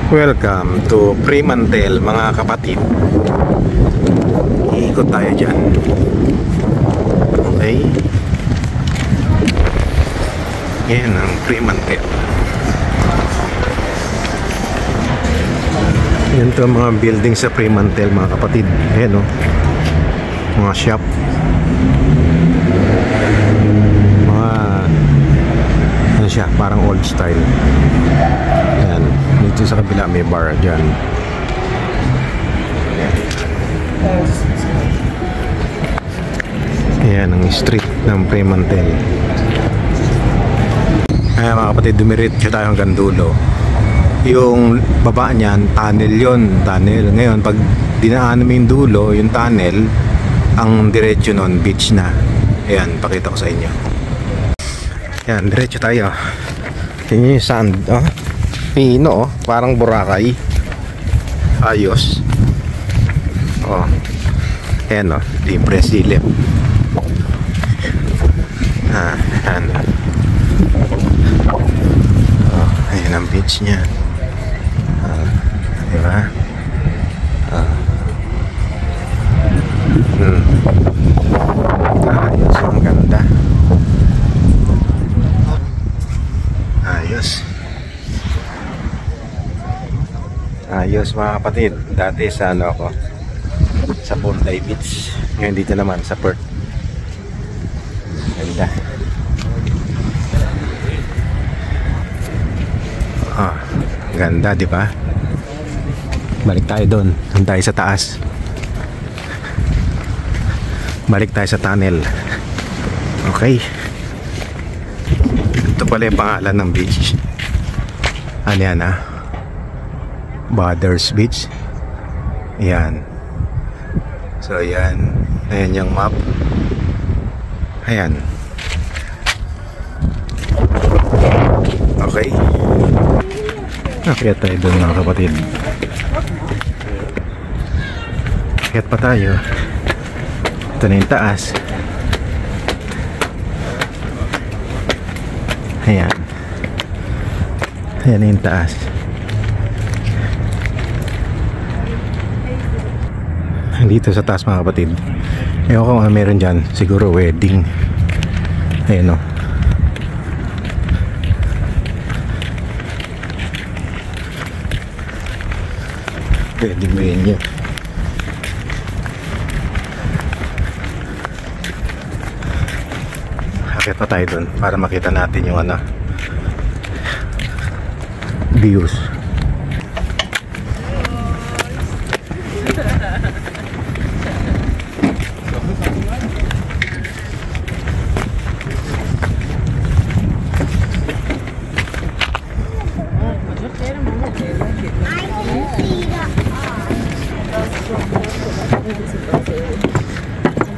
Welcome to Fremantle mga kapatid. Iikot tayo dyan. Okay. Yan ang Fremantle. Yan to mga building sa Fremantle mga kapatid. Ayan o, mga shop, mga ano siya, parang old style. Ayan, dito sa kabila may bar dyan. Ayan ang street ng Fremantle. Ayan mga kapatid, dumiretso tayo hanggang dulo. Yung baba niyan, tunnel yun, tunnel. Ngayon, pag dinaanan mo yung dulo, yung tunnel, ang diretso nun, beach na. Ayan, pakita ko sa inyo. Ayan, diretso tayo. Tingnan yung sand, oh. Pino, oh, parang Boracay. Ayos. Oh. Ayan, oh, libre silip. Ayan. Oh, ayan ang beach niya. Diba? Ayos, ang ganda. Ayos. Ayos mga kapatid. Dati sa ano ako, sa Bondi Beach. Ngayon dito naman sa Perth. Ganda. Ganda, di ba? Balik tayo doon. Doon tayo sa taas. Balik tayo sa tunnel. Okay. Ito pala yung pangalan ng beach. Ano yan, ha? Brothers Beach. Ayan. So ayan. Ayan yung map. Ayan. Okay. Akyat tayo doon mga kapatid. Akyat pa tayo. Ito na yung taas. Ayan. Ayan na yung taas. Dito sa taas mga kapatid, ewan ko kung meron dyan. Siguro wedding. Ayan o. Wedding venue. Akit pa tayo dun para makita natin yung ano, views.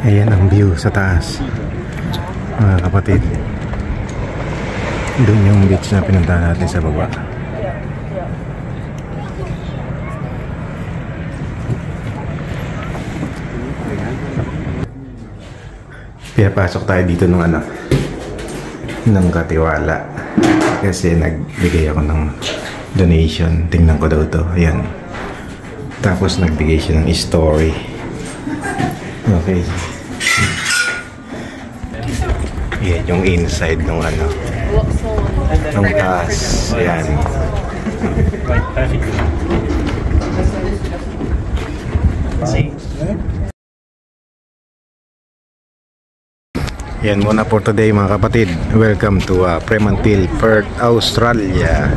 Ayan ang view sa taas mga kapatid. Doon yung beach na pinuntahan natin sa baba. Kaya pasok tayo dito nung ano, ng katiwala kasi nagbigay ako ng donation. Tingnan ko daw to. Ayan. Tapos nagbigay siya ng story. Okay. Yan yung inside ng ano, ng taas. Ayan. Yan muna for today mga kapatid. Welcome to Fremantle, Perth, Australia.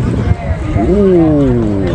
Ooh.